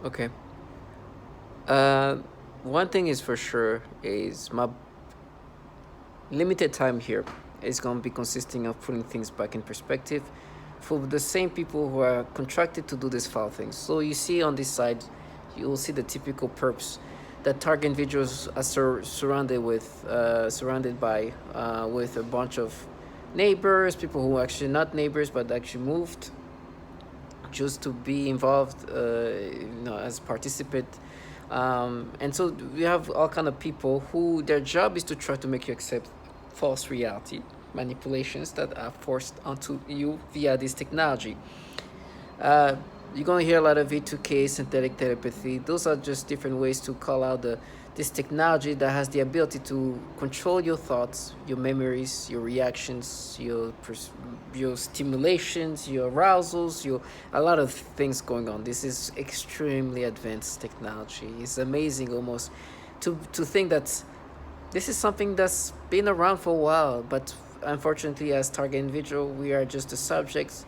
Okay. Uh, One thing is for sure is my limited time here is going to be consisting of putting things back in perspective for the same people who are contracted to do these foul things. So you see on this side, you will see the typical perps that target individuals are surrounded by with a bunch of neighbors, people who are actually not neighbors but actually moved just to be involved, as participant. And so we have all kind of people who their job is to try to make you accept false reality, manipulations that are forced onto you via this technology. Uh, you're gonna hear a lot of V2K, synthetic telepathy. Those are just different ways to call out this technology that has the ability to control your thoughts, your memories, your reactions, your stimulations, your arousals, your a lot of things going on. This is extremely advanced technology. It's amazing almost to think that this is something that's been around for a while, but unfortunately, as target individual, we are just the subjects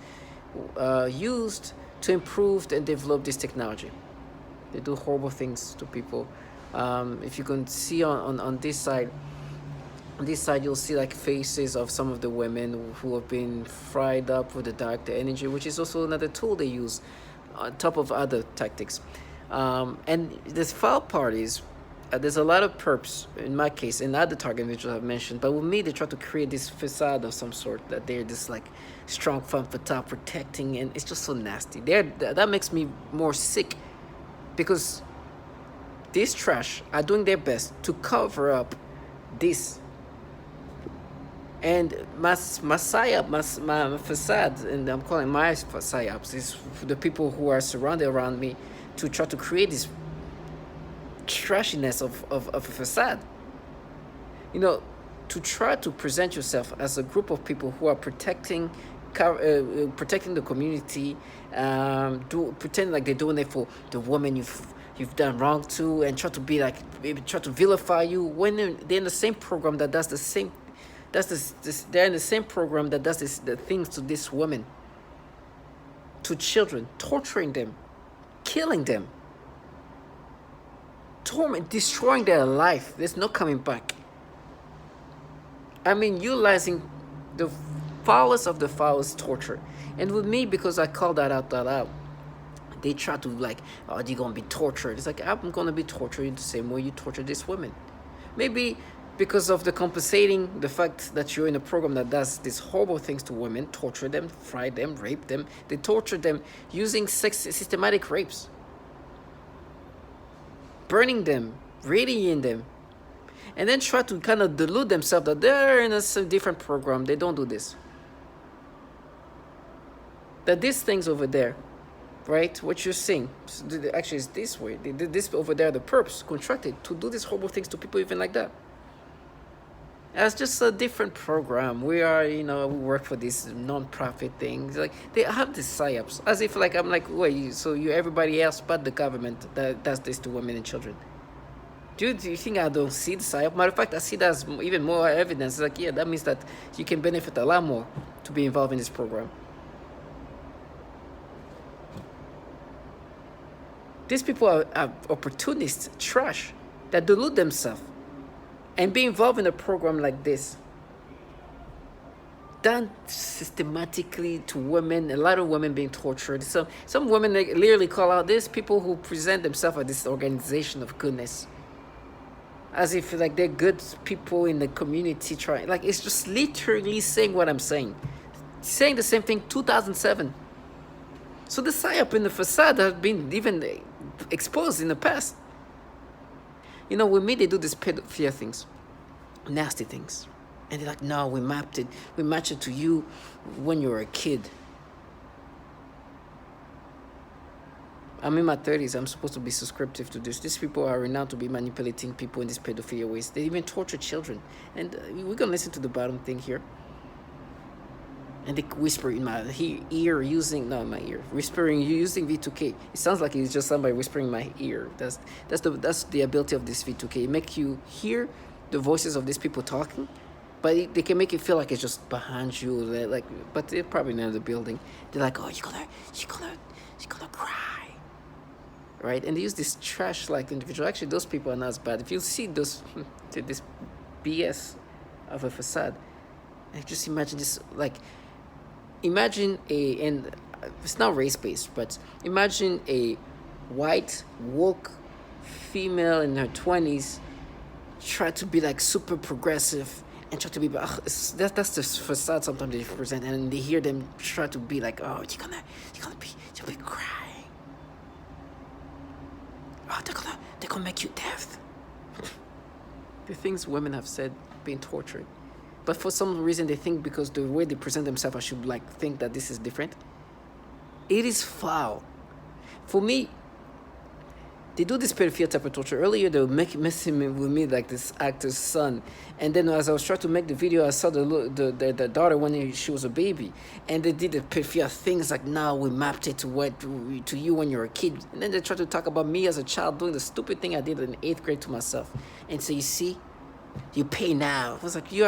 used to improve and develop this technology. They do horrible things to people. If you can see on this side you'll see like faces of some of the women who have been fried up with the dark energy, which is also another tool they use on top of other tactics. And this foul part is there's a lot of perps in my case and other target individuals I've mentioned, but with me they try to create this facade of some sort that they're this like strong femme fatale protecting, and it's just so nasty. That makes me more sick because these trash are doing their best to cover up this. And my facade, and I'm calling my psyops, is the people who are surrounded around me to try to create this trashiness of a facade. To try to present yourself as a group of people who are protecting the community, pretend like they're doing it for the woman you've done wrong to, and try to be like, maybe try to vilify you when they're in the same program that does the same. They're in the same program that does the things to this woman, to children, torturing them, killing them, destroying their life. There's no coming back. I mean, utilizing the foulest of the foulest torture. And with me, because I call that out they try to like, oh, you're gonna be tortured. It's like, I'm gonna be tortured the same way you torture this woman. Maybe because of the compensating the fact that you're in a program that does these horrible things to women, torture them, fry them, rape them. They torture them using systematic rapes, burning them, radiating them, and then try to kind of delude themselves that they're in a different program. They don't do this. That these things over there, right, what you're seeing, actually is this way. This over there, the perps contracted to do these horrible things to people even like that. It's just a different program. We work for these non-profit things. Like, they have these psyops, as if like I'm like, wait, so you everybody else but the government that does this to women and children. Do you think I don't see the psyop? Matter of fact, I see that as even more evidence. It's like, yeah, that means that you can benefit a lot more to be involved in this program. These people are opportunists, trash, that delude themselves and be involved in a program like this, done systematically to women, a lot of women being tortured. So some women, they literally call out these people who present themselves as this organization of goodness, as if like they're good people in the community trying. Like, it's just literally saying what I'm saying the same thing 2007. So the psyop in the facade has been even exposed in the past. With me, they do these pedophilia things, nasty things. And they're like, no, we matched it to you when you were a kid. I'm in my 30s. I'm supposed to be subscriptive to this. These people are renowned to be manipulating people in these pedophilia ways. They even torture children. And we're going to listen to the bottom thing here. And they whisper in my ear using V2K. It sounds like it's just somebody whispering in my ear. That's the ability of this V2K. It makes you hear the voices of these people talking, but they can make it feel like it's just behind you. But they're probably not in the building. They're like, oh, you're gonna cry, right? And they use this trash-like individual. Actually, those people are not as bad. If you see those, this BS of a facade, and just imagine this, like, imagine and it's not race-based, but imagine a white, woke female in her 20s try to be like super progressive and try to be, that's the facade sometimes they present, and they hear them try to be like, oh, you're gonna be crying. Oh, they're gonna make you deaf. The things women have said being tortured. But for some reason they think because the way they present themselves, I should like think that this is different. It is foul. For me, they do this pedophilia type of torture. Earlier, they were messing with me like this actor's son. And then as I was trying to make the video, I saw the daughter when she was a baby. And they did the pedophilia things like, now we mapped it to you when you were a kid. And then they tried to talk about me as a child doing the stupid thing I did in 8th grade to myself. And so you see, you pay now. I was like, you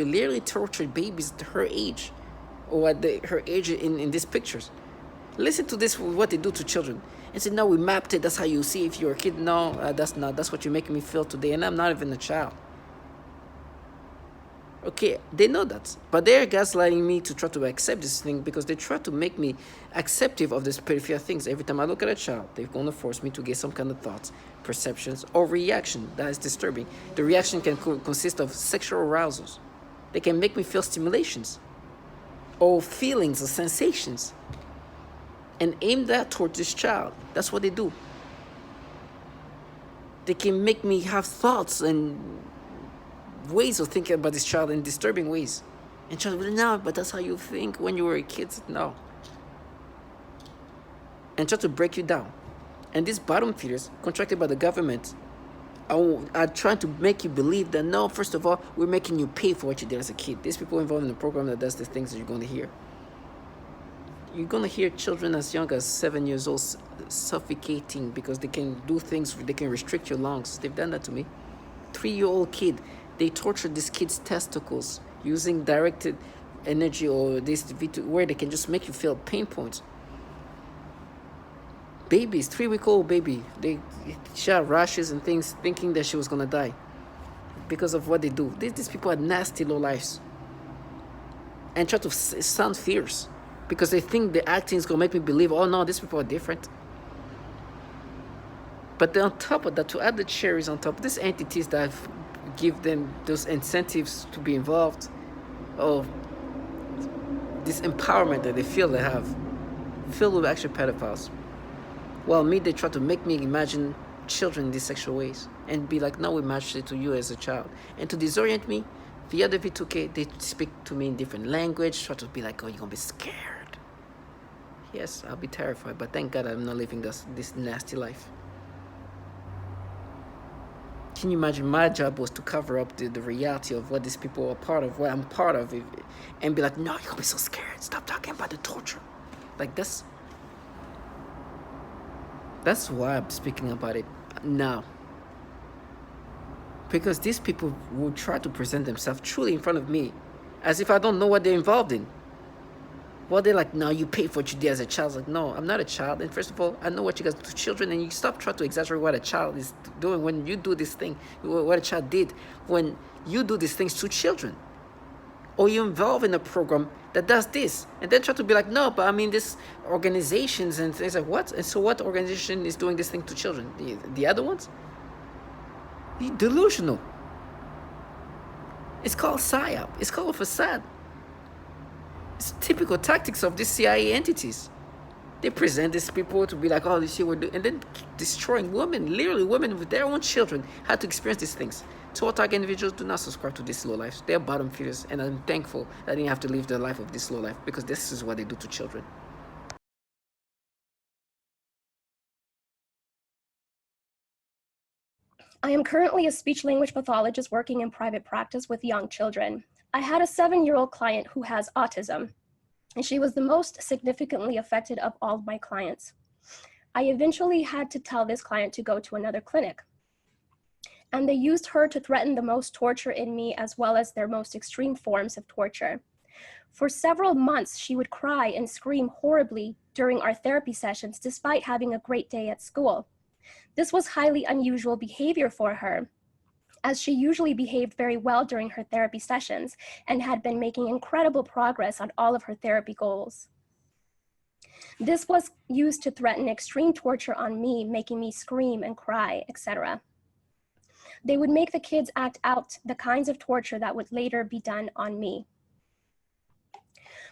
literally tortured babies at her age. Or at her age in these pictures. Listen to this, what they do to children. And say, no, we mapped it. That's how you see if you're a kid. No, that's not. That's what you're making me feel today. And I'm not even a child. Okay, they know that. But they're gaslighting me to try to accept this thing because they try to make me acceptive of these peripheral things. Every time I look at a child, they're going to force me to get some kind of thoughts, perceptions, or reaction that is disturbing. The reaction can consist of sexual arousals. They can make me feel stimulations or feelings or sensations and aim that towards this child. That's what they do. They can make me have thoughts and ways of thinking about this child in disturbing ways. And child will, no, but that's how you think when you were a kid. No. And try to break you down. And these bottom feeders, contracted by the government, are trying to make you believe that, no, first of all, we're making you pay for what you did as a kid. These people involved in the program that does the things that you're going to hear. You're going to hear children as young as 7 years old suffocating because they can do things, they can restrict your lungs. They've done that to me. 3-year-old kid, they tortured this kid's testicles using directed energy or this where they can just make you feel pain points. Babies, 3-week-old baby, she had rashes and things thinking that she was going to die because of what they do. These people are nasty low lives and try to sound fierce. Because they think the acting is going to make me believe, oh no, these people are different. But then on top of that, to add the cherries on top, these entities that give them those incentives to be involved, or this empowerment that they feel they have, filled with actual pedophiles. While me, they try to make me imagine children in these sexual ways and be like, no, we matched it to you as a child. And to disorient me, the other V2K, they speak to me in different language, try to be like, oh, you're going to be scared. Yes, I'll be terrified, but thank God I'm not living this nasty life. Can you imagine my job was to cover up the reality of what these people are part of, what I'm part of, and be like, no, you're going to be so scared. Stop talking about the torture. Like this. That's why I'm speaking about it now. Because these people will try to present themselves truly in front of me as if I don't know what they're involved in. Well, they're like, no, you pay for what you did as a child. Like, no, I'm not a child. And first of all, I know what you guys do to children, and you stop trying to exaggerate what a child is doing when you do this thing, what a child did when you do these things to children. Or you're involved in a program that does this, and then try to be like, no, but I mean, this organizations and things like, what? And so what organization is doing this thing to children? The other ones? You're delusional. It's called PSYOP. It's called a facade. It's typical tactics of these CIA entities. They present these people to be like, oh, this year we're doing, and then destroying women, literally women with their own children had to experience these things. So target individuals do not subscribe to these low lives. They're bottom feeders, and I'm thankful that I didn't have to live the life of this low life because this is what they do to children. I am currently a speech-language pathologist working in private practice with young children. I had a 7-year-old client who has autism, and she was the most significantly affected of all of my clients. I eventually had to tell this client to go to another clinic, and they used her to threaten the most torture in me as well as their most extreme forms of torture. For several months, she would cry and scream horribly during our therapy sessions despite having a great day at school. This was highly unusual behavior for her, as she usually behaved very well during her therapy sessions and had been making incredible progress on all of her therapy goals. This was used to threaten extreme torture on me, making me scream and cry, etc. They would make the kids act out the kinds of torture that would later be done on me.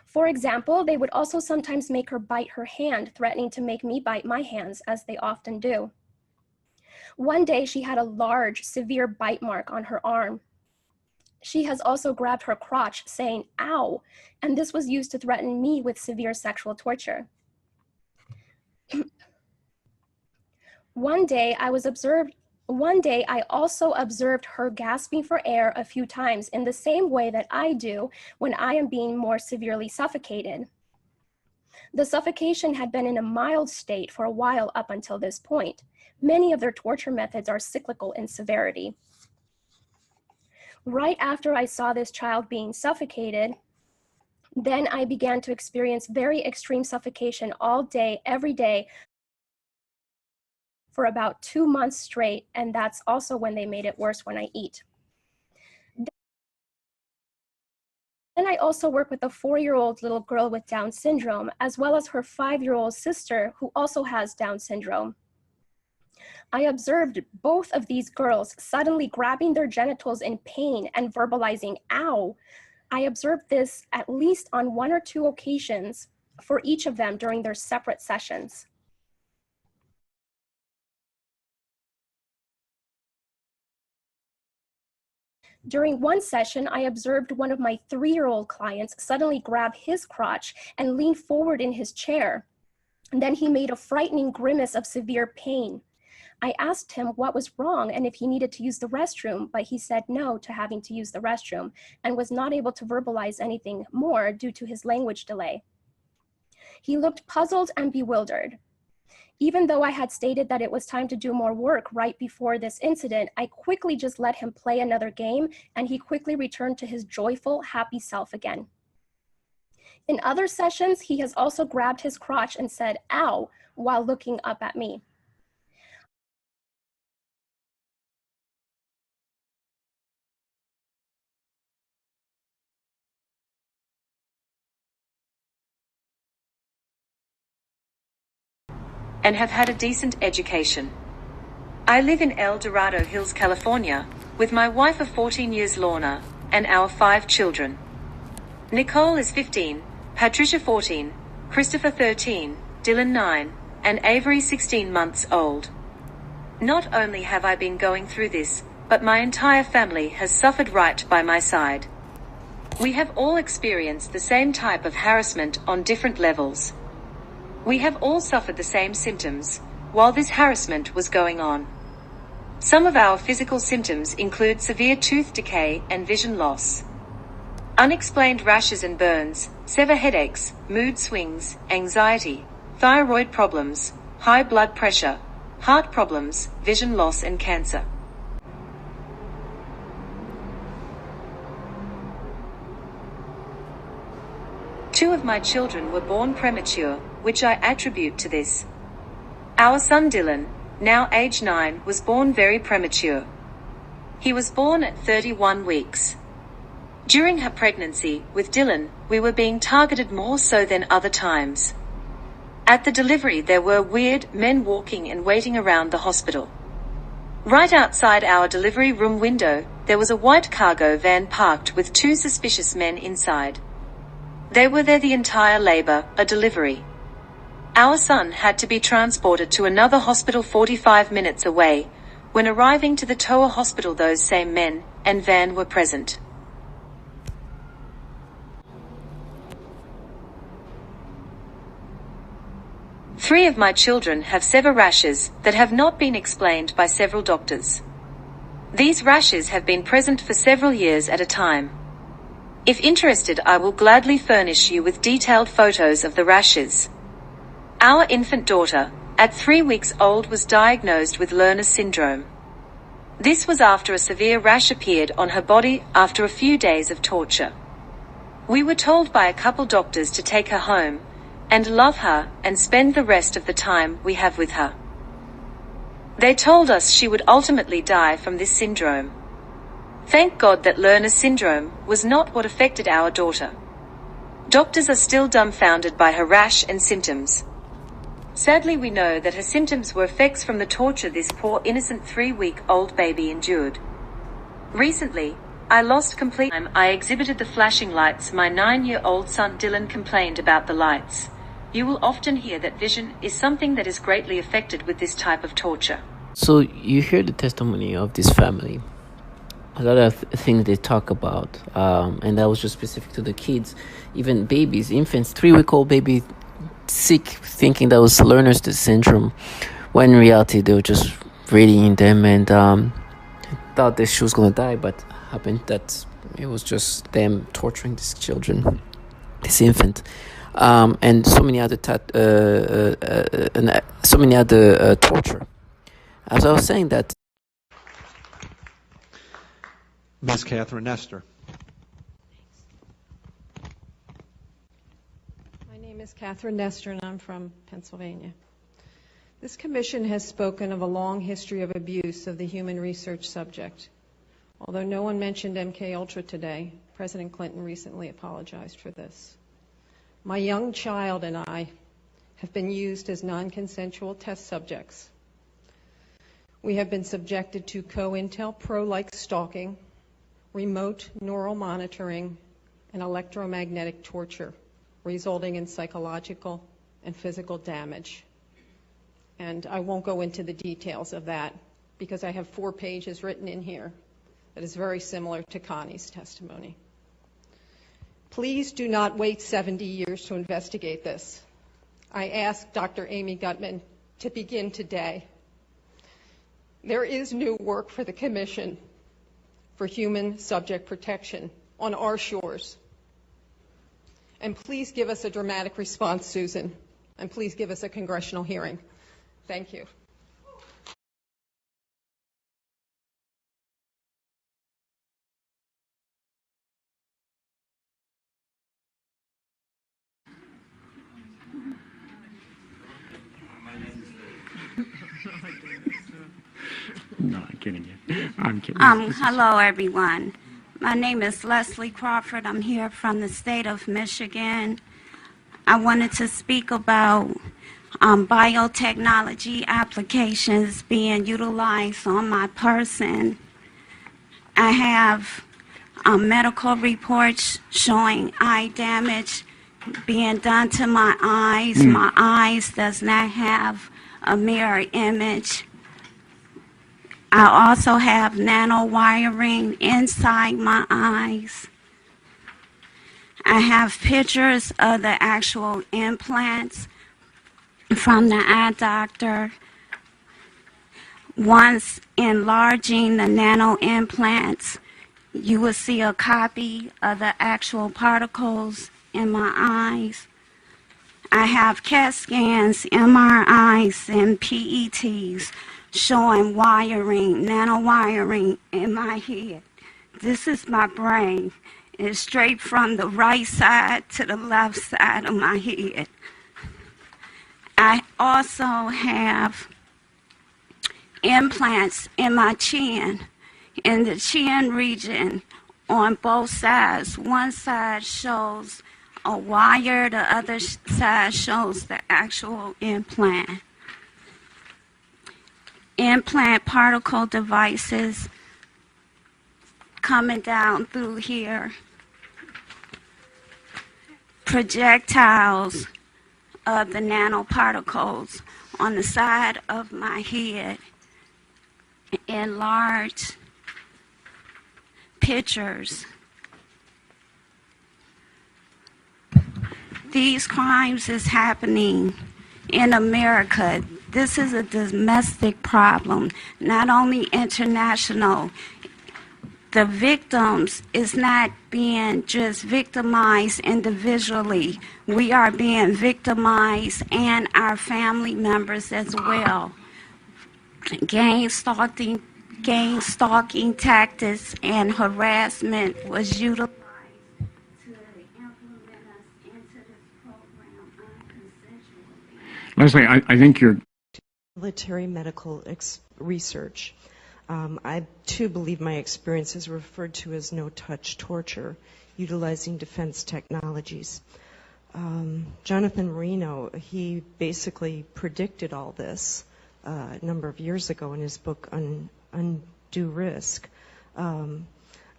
For example, they would also sometimes make her bite her hand, threatening to make me bite my hands, as they often do. One day, she had a large, severe bite mark on her arm. She has also grabbed her crotch, saying, "Ow," and this was used to threaten me with severe sexual torture. One day, I also observed her gasping for air a few times in the same way that I do when I am being more severely suffocated. The suffocation had been in a mild state for a while up until this point. Many of their torture methods are cyclical in severity. Right after I saw this child being suffocated, then I began to experience very extreme suffocation all day, every day, for about 2 months straight, and that's also when they made it worse when I eat. Then I also work with a 4-year-old little girl with Down syndrome, as well as her 5-year-old sister who also has Down syndrome. I observed both of these girls suddenly grabbing their genitals in pain and verbalizing, "Ow." I observed this at least on 1 or 2 occasions for each of them during their separate sessions. During one session, I observed one of my 3-year-old clients suddenly grab his crotch and lean forward in his chair. And then he made a frightening grimace of severe pain. I asked him what was wrong and if he needed to use the restroom, but he said no to having to use the restroom and was not able to verbalize anything more due to his language delay. He looked puzzled and bewildered. Even though I had stated that it was time to do more work right before this incident, I quickly just let him play another game, and he quickly returned to his joyful, happy self again. In other sessions, he has also grabbed his crotch and said, "Ow," while looking up at me. And have had a decent education. I live in El Dorado Hills, California, with my wife of 14 years, Lorna, and our 5 children. Nicole is 15, Patricia 14, Christopher 13, Dylan 9, and Avery 16 months old. Not only have I been going through this, but my entire family has suffered right by my side. We have all experienced the same type of harassment on different levels. We have all suffered the same symptoms while this harassment was going on. Some of our physical symptoms include severe tooth decay and vision loss, unexplained rashes and burns, severe headaches, mood swings, anxiety, thyroid problems, high blood pressure, heart problems, vision loss, and cancer. Two of my children were born premature, which I attribute to this. Our son Dylan, now age 9, was born very premature. He was born at 31 weeks. During her pregnancy with Dylan, we were being targeted more so than other times. At the delivery, there were weird men walking and waiting around the hospital. Right outside our delivery room window, there was a white cargo van parked with 2 suspicious men inside. They were there the entire labor, a delivery. Our son had to be transported to another hospital 45 minutes away. When arriving to the Toa hospital, those same men and van were present. Three of my children have severe rashes that have not been explained by several doctors. These rashes have been present for several years at a time. If interested, I will gladly furnish you with detailed photos of the rashes. Our infant daughter, at 3 weeks old, was diagnosed with Lerner's syndrome. This was after a severe rash appeared on her body after a few days of torture. We were told by a couple doctors to take her home, and love her and spend the rest of the time we have with her. They told us she would ultimately die from this syndrome. Thank God that Lerner syndrome was not what affected our daughter. Doctors are still dumbfounded by her rash and symptoms. Sadly, we know that her symptoms were effects from the torture this poor innocent 3-week-old baby endured. Recently, I lost complete time. I exhibited the flashing lights. My 9-year-old son Dylan complained about the lights. You will often hear that vision is something that is greatly affected with this type of torture. So you hear the testimony of this family. A lot of things they talk about, and that was just specific to the kids, even babies, infants, 3-week-old baby sick, thinking that was Lerner's syndrome, when in reality they were just radiating them and thought that she was going to die, but happened that it was just them torturing these children, this infant, and so many other torture. As I was saying that. Ms. Catherine Nestor. My name is Catherine Nestor, and I'm from Pennsylvania. This commission has spoken of a long history of abuse of the human research subject. Although no one mentioned MKUltra today, President Clinton recently apologized for this. My young child and I have been used as non-consensual test subjects. We have been subjected to COINTELPRO-like stalking, remote neural monitoring, and electromagnetic torture, resulting in psychological and physical damage. And I won't go into the details of that because I have 4 pages written in here that is very similar to Connie's testimony. Please do not wait 70 years to investigate this. I ask Dr. Amy Gutman to begin today. There is new work for the Commission for Human Subject Protection on our shores. And please give us a dramatic response, Susan, and please give us a congressional hearing. Thank you. No, I'm kidding you. I'm kidding. Hello, everyone. My name is Leslie Crawford. I'm here from the state of Michigan. I wanted to speak about biotechnology applications being utilized on my person. I have medical reports showing eye damage being done to my eyes. My eyes does not have a mirror image. I also have nanowiring inside my eyes. I have pictures of the actual implants from the eye doctor. Once enlarging the nano implants, you will see a copy of the actual particles in my eyes. I have CAT scans, MRIs, and PETs showing wiring, nanowiring in my head. This is my brain. It's straight from the right side to the left side of my head. I also have implants in my chin, in the chin region on both sides. One side shows a wire, the other side shows the actual implant. Implant particle devices coming down through here. Projectiles of the nanoparticles on the side of my head. Enlarged pictures. These crimes is happening in America. This is a domestic problem, not only international. The victims is not being just victimized individually. We are being victimized and our family members as well. Gang stalking tactics and harassment was utilized to implement us into this program Leslie, I think you're military medical research. I too believe my experience is referred to as no-touch torture, utilizing defense technologies. Jonathan Marino, he basically predicted all this a number of years ago in his book Undue Risk. I'm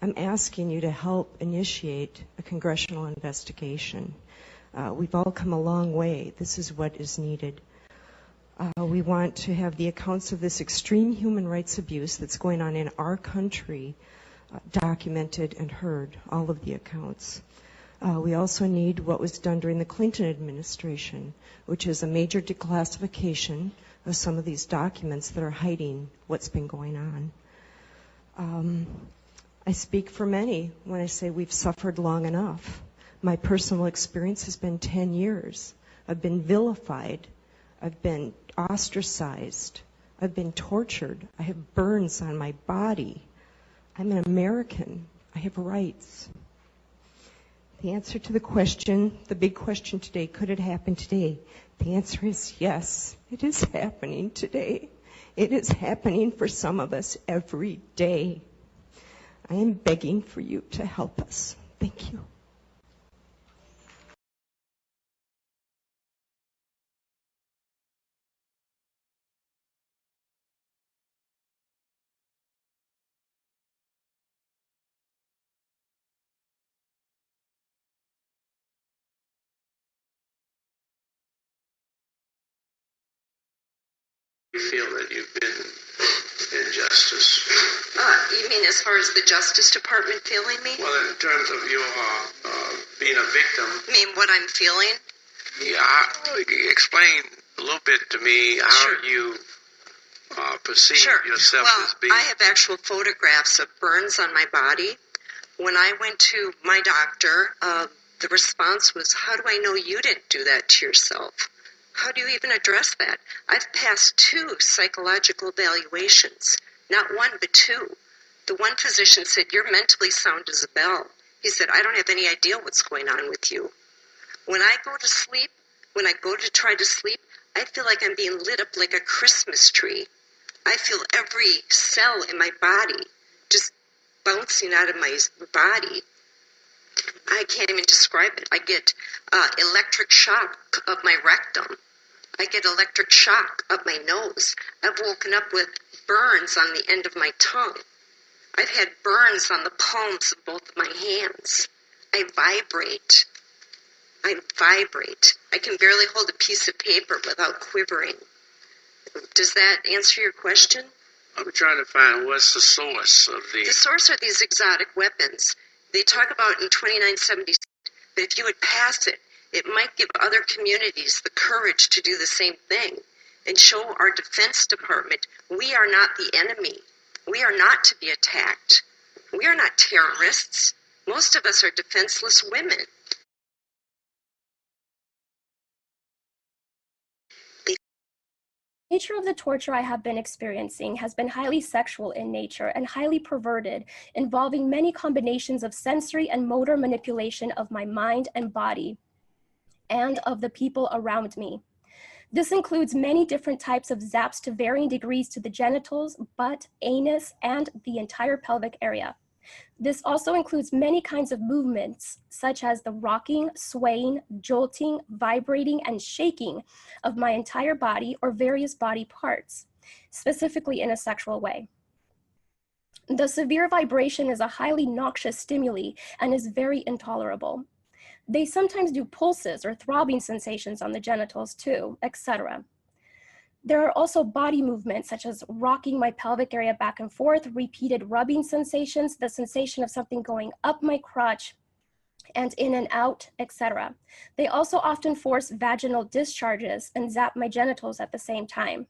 asking you to help initiate a congressional investigation. We've all come a long way. This is what is needed. We want to have the accounts of this extreme human rights abuse that's going on in our country documented and heard, all of the accounts. We also need what was done during the Clinton administration, which is a major declassification of some of these documents that are hiding what's been going on. I speak for many when I say we've suffered long enough. My personal experience has been 10 years. I've been vilified. I've been ostracized. I've been tortured. I have burns on my body. I'm an American. I have rights. The answer to the question, the big question today, could it happen today? The answer is yes, it is happening today. It is happening for some of us every day. I am begging for you to help us. Thank you. You feel that you've been injustice? You mean as far as the Justice Department feeling me? Well, in terms of your being a victim. You mean what I'm feeling? Yeah, explain a little bit to me how Sure. you perceive yourself Well, as being. I have actual photographs of burns on my body. When I went to my doctor, the response was, "How do I know you didn't do that to yourself? How do you even address that?" I've passed 2 psychological evaluations, not 1 but 2. The one physician said, "You're mentally sound as a bell." He said, "I don't have any idea what's going on with you." When I go to sleep, when I go to try to sleep, I feel like I'm being lit up like a Christmas tree. I feel every cell in my body just bouncing out of my body. I can't even describe it. I get electric shock of my rectum. I get electric shock up my nose. I've woken up with burns on the end of my tongue. I've had burns on the palms of both of my hands. I vibrate. I can barely hold a piece of paper without quivering. Does that answer your question? I'm trying to find what's the source of the. The source are these exotic weapons. They talk about in 2976, but if you would pass it, it might give other communities the courage to do the same thing and show our Defense Department we are not the enemy. We are not to be attacked. We are not terrorists. Most of us are defenseless women. The nature of the torture I have been experiencing has been highly sexual in nature and highly perverted, involving many combinations of sensory and motor manipulation of my mind and body and of the people around me. This includes many different types of zaps to varying degrees to the genitals, butt, anus, and the entire pelvic area. This also includes many kinds of movements, such as the rocking, swaying, jolting, vibrating, and shaking of my entire body or various body parts, specifically in a sexual way. The severe vibration is a highly noxious stimuli and is very intolerable. They sometimes do pulses or throbbing sensations on the genitals too, etc. There are also body movements such as rocking my pelvic area back and forth, repeated rubbing sensations, the sensation of something going up my crotch and in and out, etc. They also often force vaginal discharges and zap my genitals at the same time.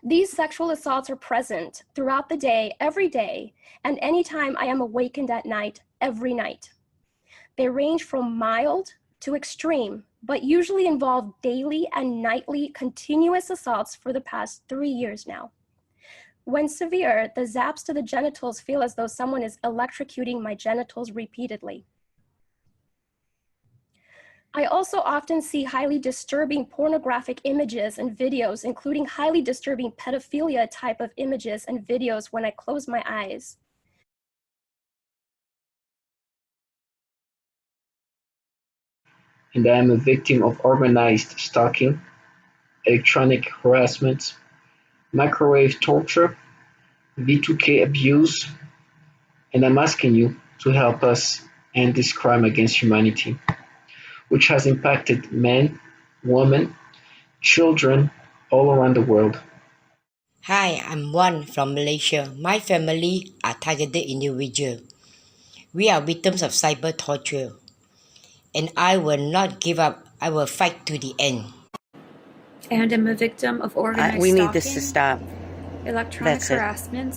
These sexual assaults are present throughout the day, every day, and anytime I am awakened at night, every night. They range from mild to extreme, but usually involve daily and nightly continuous assaults for the past 3 years now. When severe, the zaps to the genitals feel as though someone is electrocuting my genitals repeatedly. I also often see highly disturbing pornographic images and videos, including highly disturbing pedophilia type of images and videos when I close my eyes. And I am a victim of organized stalking, electronic harassment, microwave torture, V2K abuse, and I'm asking you to help us end this crime against humanity, which has impacted men, women, children all around the world. Hi, I'm Wan from Malaysia. My family are targeted individuals. We are victims of cyber torture. And I will not give up. I will fight to the end. And I'm a victim of organized We stalking, need this to stop. electronic That's it. harassment,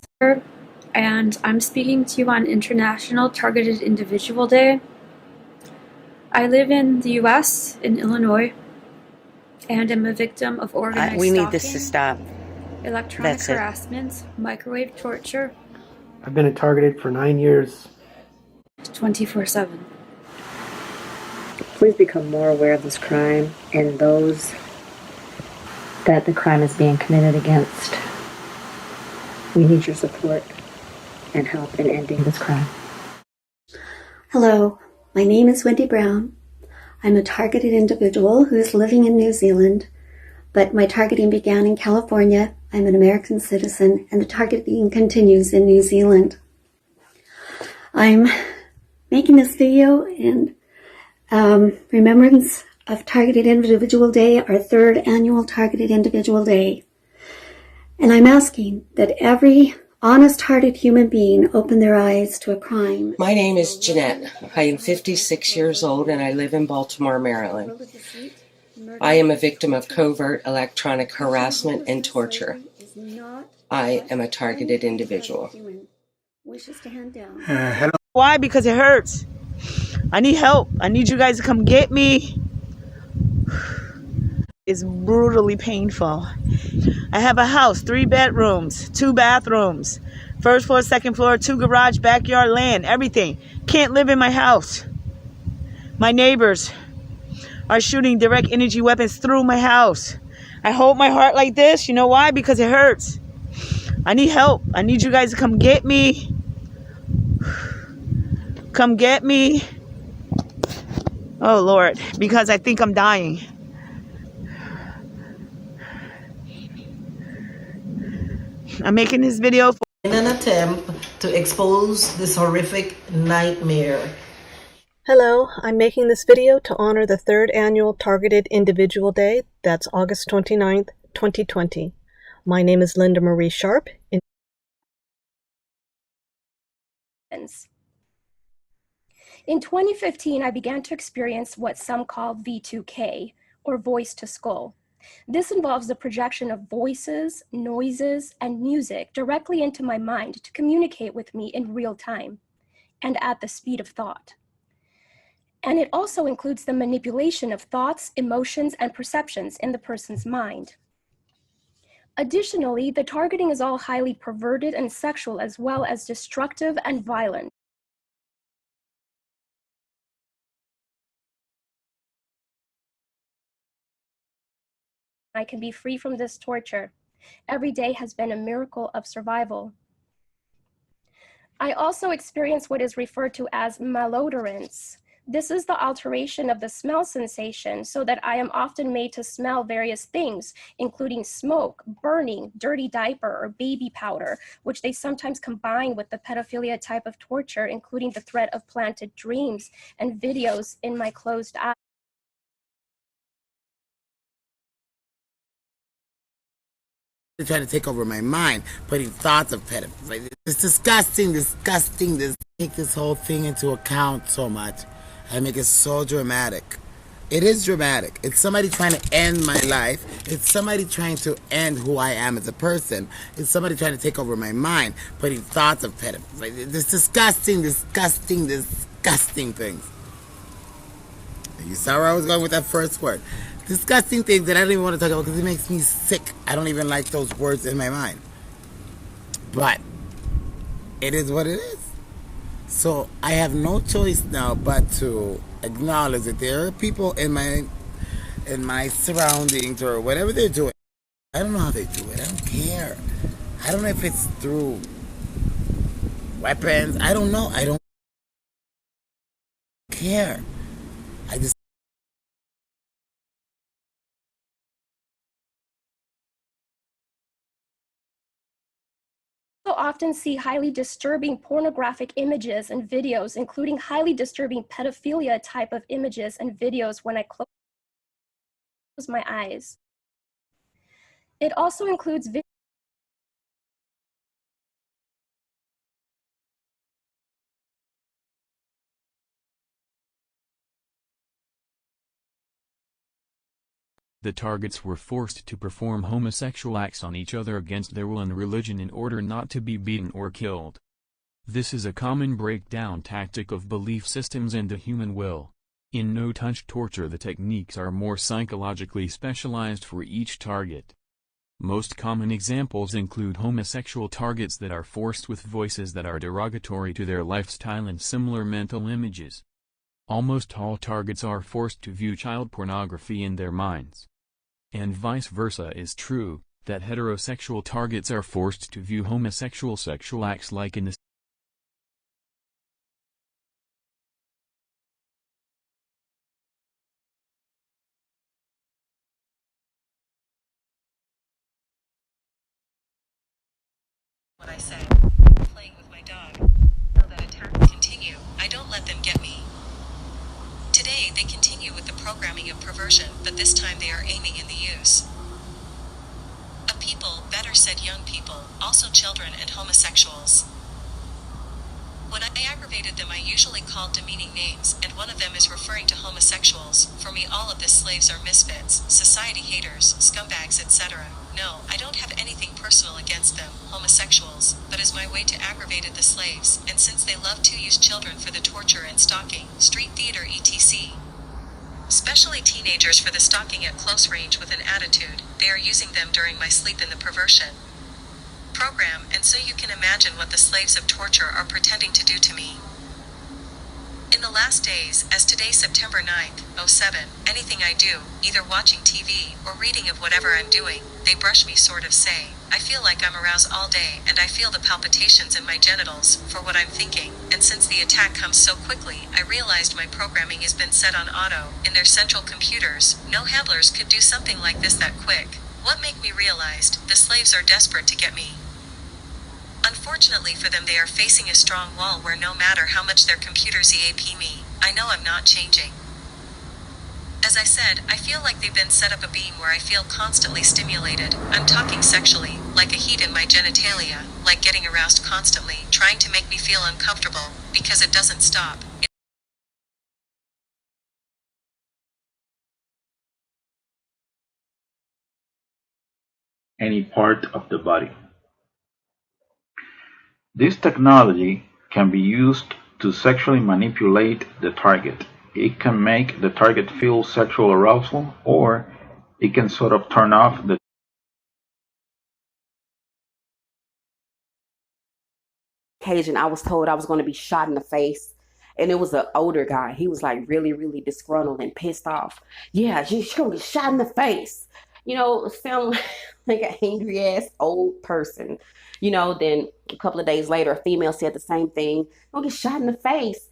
and I'm speaking to you on International Targeted Individual Day. I live in the US, in Illinois, and I'm a victim of organized We stalking, need this to stop. electronic That's it. harassment, microwave torture, I've been targeted for 9 years. 24/7. Please become more aware of this crime and those that the crime is being committed against. We need your support and help in ending this crime. Hello, my name is Wendy Brown. I'm a targeted individual who is living in New Zealand, but my targeting began in California. I'm an American citizen, and the targeting continues in New Zealand. I'm making this video in remembrance of Targeted Individual Day, our third annual Targeted Individual Day. And I'm asking that every honest-hearted human being open their eyes to a crime. My name is Jeanette. I am 56 years old and I live in Baltimore, Maryland. I am a victim of covert electronic harassment and torture. I am a targeted individual. Hello. Why? Because it hurts. I need help. I need you guys to come get me. It's brutally painful. I have a house, 3 bedrooms, 2 bathrooms, first floor, second floor, 2 garage, backyard, land, everything. Can't live in my house. My neighbors are shooting direct energy weapons through my house. I hold my heart like this. You know why? Because it hurts. I need help. I need you guys to come get me. Come get me. Oh, Lord, because I think I'm dying. I'm making this video in an attempt to expose this horrific nightmare. Hello, I'm making this video to honor the 3rd annual Targeted Individual Day. That's August 29th, 2020. My name is Linda Marie Sharp. In 2015, I began to experience what some call V2K, or voice to skull. This involves the projection of voices, noises, and music directly into my mind to communicate with me in real time and at the speed of thought. And it also includes the manipulation of thoughts, emotions, and perceptions in the person's mind. Additionally, the targeting is all highly perverted and sexual, as well as destructive and violent. I can be free from this torture. Every day has been a miracle of survival. I also experience what is referred to as malodorance. This is the alteration of the smell sensation so that I am often made to smell various things, including smoke, burning, dirty diaper, or baby powder, which they sometimes combine with the pedophilia type of torture, including the threat of planted dreams and videos in my closed eyes. Trying to take over my mind, putting thoughts of pedophilia. It's disgusting. Take this whole thing into account so much. I make it so dramatic. It is dramatic. It's somebody trying to end my life. It's somebody trying to end who I am as a person. It's somebody trying to take over my mind, putting thoughts of pedophilia. It's disgusting things. You saw where I was going with that first word. Disgusting things that I don't even want to talk about because it makes me sick. I don't even like those words in my mind. But it is what it is. So I have no choice now but to acknowledge that there are people in my surroundings or whatever they're doing. I don't know how they do it. I don't care. I don't know if it's through weapons. I don't know. I don't care. I just often see highly disturbing pornographic images and videos, including highly disturbing pedophilia type of images and videos when I close my eyes. It also includes The targets were forced to perform homosexual acts on each other against their will and religion in order not to be beaten or killed. This is a common breakdown tactic of belief systems and the human will. In no-touch torture, the techniques are more psychologically specialized for each target. Most common examples include homosexual targets that are forced with voices that are derogatory to their lifestyle and similar mental images. Almost all targets are forced to view child pornography in their minds. And vice versa is true, that heterosexual targets are forced to view homosexual sexual acts like in the What I said, playing with my dog. Now that attacks continue, I don't let them get me. Today they continue with the programming of perversion, but this time they are aiming in the use of people, better said young people, also children and homosexuals. When I aggravated them, I usually called demeaning names, and one of them is referring to homosexuals. For me, all of the slaves are misfits, society haters, scumbags, etc. No, I don't have anything personal against them, homosexuals, but as my way to aggravate the slaves, and since they love to use children for the torture and stalking, street theater etc. Especially teenagers for the stalking at close range with an attitude, they are using them during my sleep in the perversion program, and so you can imagine what the slaves of torture are pretending to do to me. In the last days, as today September 9th, 07, anything I do, either watching TV or reading of whatever I'm doing, they brush me sort of say, I feel like I'm aroused all day and I feel the palpitations in my genitals for what I'm thinking, and since the attack comes so quickly, I realized my programming has been set on auto, in their central computers, no handlers could do something like this that quick. What make me realized, the slaves are desperate to get me. Unfortunately for them, they are facing a strong wall where no matter how much their computers EAP me, I know I'm not changing. As I said, I feel like they've been set up a beam where I feel constantly stimulated. I'm talking sexually, like a heat in my genitalia, like getting aroused constantly, trying to make me feel uncomfortable, because it doesn't stop. Any part of the body. This technology can be used to sexually manipulate the target. It can make the target feel sexual arousal, or it can sort of turn off the occasion. I was told I was going to be shot in the face, and it was an older guy. He was like really, really disgruntled and pissed off. Yeah, you're going to get shot in the face. You know, sound like an angry ass old person. You know, then a couple of days later, a female said the same thing. Don't get shot in the face.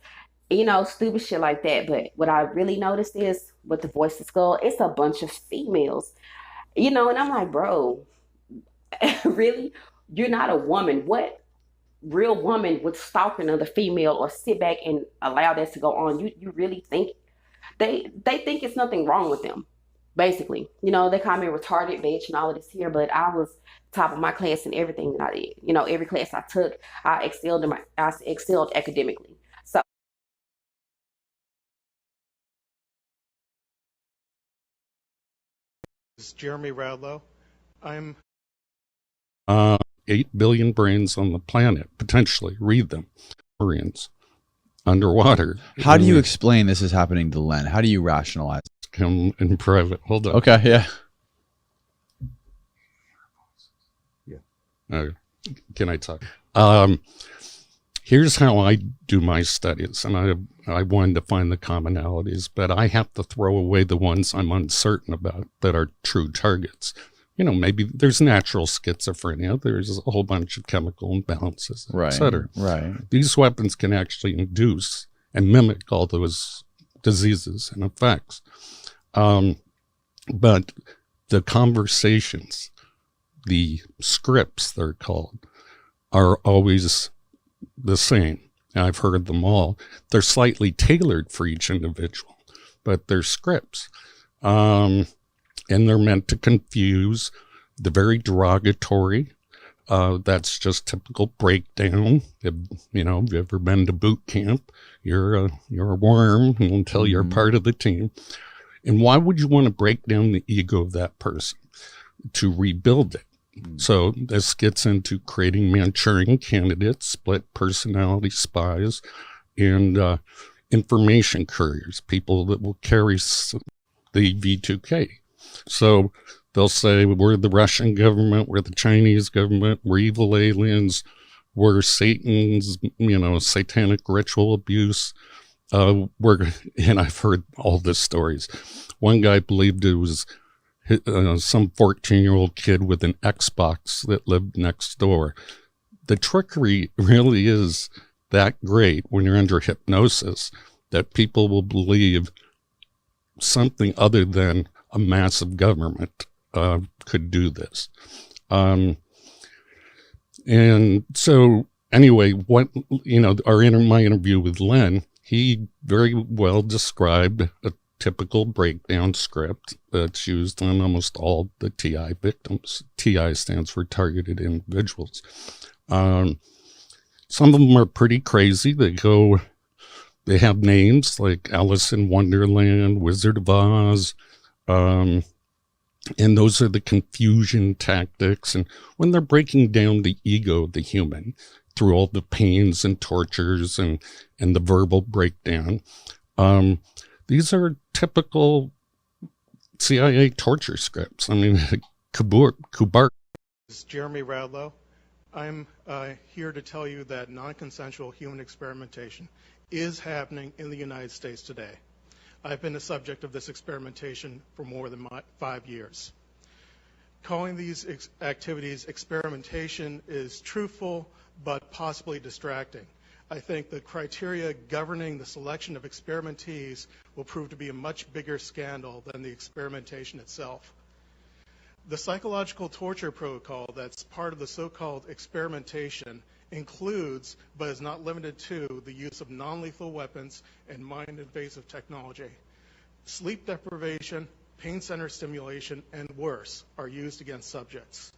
You know, stupid shit like that. But what I really noticed is with the voice of skull, it's a bunch of females. You know, and I'm like, bro, really? You're not a woman. What real woman would stalk another female or sit back and allow that to go on? You really think they think it's nothing wrong with them? Basically, you know, they call me a retarded bitch and all of this here, but I was top of my class in everything that I did. You know, every class I took, I excelled academically. So This is Jeremy Radlow. I'm 8 billion brains on the planet, potentially. Read them. Marines. Underwater. How do you explain this is happening to Len? How do you rationalize him in private? Hold on. Okay, yeah. Yeah. Can I talk? Here's how I do my studies, and I wanted to find the commonalities, but I have to throw away the ones I'm uncertain about that are true targets. Maybe there's natural schizophrenia, there's a whole bunch of chemical imbalances, et cetera. Right. These weapons can actually induce and mimic all those diseases and effects. But the conversations, the scripts, they're called, are always the same. I've heard them all. They're slightly tailored for each individual, but they're scripts. And they're meant to confuse the very derogatory. That's just typical breakdown. If you've ever been to boot camp, you're a worm until you're part of the team. And why would you want to break down the ego of that person? To rebuild it. So this gets into creating Manchurian candidates, split personality spies, and information couriers, people that will carry the V2K. So they'll say, we're the Russian government, we're the Chinese government, we're evil aliens, we're Satan's, satanic ritual abuse. And I've heard all the stories. One guy believed it was some 14-year-old kid with an Xbox that lived next door. The trickery really is that great when you're under hypnosis that people will believe something other than a massive government could do this. And so anyway, my interview with Len, he very well described a typical breakdown script that's used on almost all the TI victims. TI stands for targeted individuals. Some of them are pretty crazy. They have names like Alice in Wonderland, Wizard of Oz, and those are the confusion tactics. And when they're breaking down the ego of the human through all the pains and tortures and the verbal breakdown, these are typical CIA torture scripts. I mean, Kubar. This is Jeremy Radlow. I'm here to tell you that non-consensual human experimentation is happening in the United States today. I've been the subject of this experimentation for more than 5 years. Calling these activities experimentation is truthful, but possibly distracting. I think the criteria governing the selection of experimentees will prove to be a much bigger scandal than the experimentation itself. The psychological torture protocol that's part of the so-called experimentation includes, but is not limited to, the use of non-lethal weapons and mind-invasive technology. Sleep deprivation, pain center stimulation, and worse are used against subjects.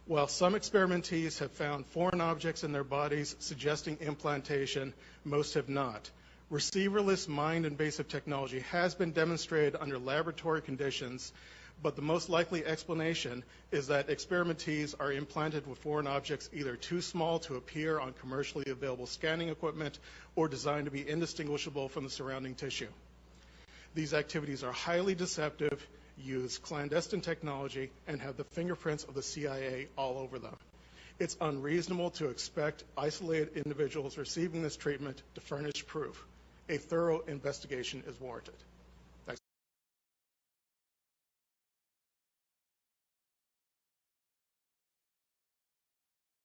While some experimentees have found foreign objects in their bodies suggesting implantation, most have not. Receiverless mind-invasive technology has been demonstrated under laboratory conditions, but the most likely explanation is that experimentees are implanted with foreign objects either too small to appear on commercially available scanning equipment or designed to be indistinguishable from the surrounding tissue. These activities are highly deceptive, use clandestine technology, and have the fingerprints of the CIA all over them. It's unreasonable to expect isolated individuals receiving this treatment to furnish proof. A thorough investigation is warranted. Thanks.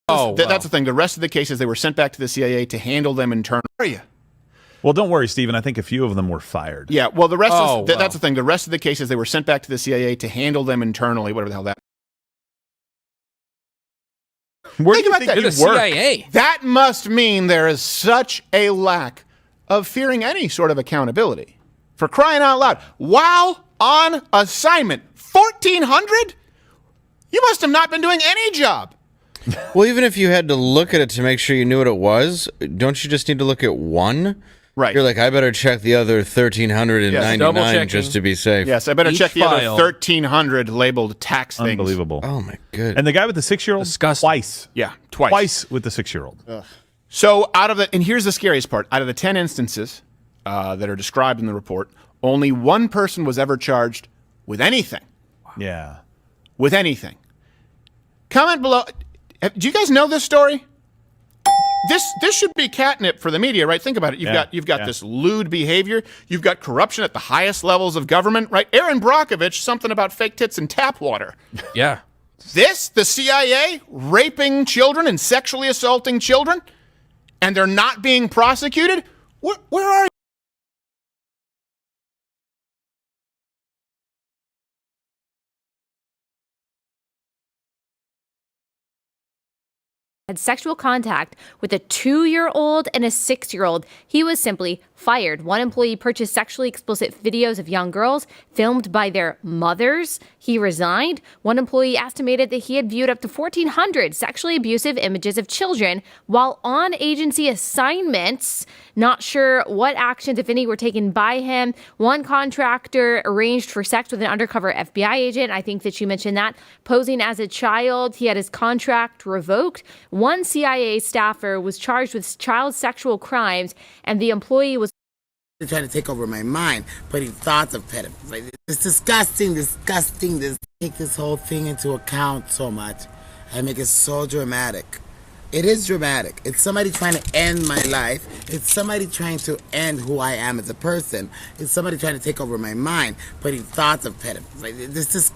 That's the thing. The rest of the cases, they were sent back to the CIA to handle them internally. Where are you? Well, don't worry, Stephen. I think a few of them were fired. Yeah, well, the rest that's the thing. The rest of the cases, they were sent back to the CIA to handle them internally, whatever the hell that. Where do you think that you work? CIA. That must mean there is such a lack of fearing any sort of accountability. For crying out loud, while on assignment, 1,400? You must have not been doing any job. Well, even if you had to look at it to make sure you knew what it was, don't you just need to look at one? Right. You're like, I better check the other 1,399 just to be safe. Yes, I better check the other 1,300 labeled tax things. Unbelievable. Oh, my goodness. And the guy with the 6-year-old? Twice. Yeah, twice. Twice with the 6-year-old. Ugh. So and here's the scariest part, out of the 10 instances that are described in the report, only one person was ever charged with anything. Wow. Yeah. With anything. Comment below. Do you guys know this story? this should be catnip for the media, right? Think about it. You've got this lewd behavior. You've got corruption at the highest levels of government, right? Aaron Brockovich, something about fake tits and tap water. Yeah. The CIA raping children and sexually assaulting children, and they're not being prosecuted? Where are you? Had sexual contact with a 2-year-old and a 6-year-old. He was simply fired. One employee purchased sexually explicit videos of young girls filmed by their mothers. He resigned. One employee estimated that he had viewed up to 1,400 sexually abusive images of children while on agency assignments. Not sure what actions, if any, were taken by him. One contractor arranged for sex with an undercover FBI agent. I think that you mentioned that. Posing as a child, he had his contract revoked. One CIA staffer was charged with child sexual crimes, and the employee was trying to take over my mind, putting thoughts of pedophilia. It's disgusting. Take this whole thing into account so much. I make it so dramatic. It is dramatic. It's somebody trying to end my life. It's somebody trying to end who I am as a person. It's somebody trying to take over my mind, putting thoughts of pedophilia. It's disgusting.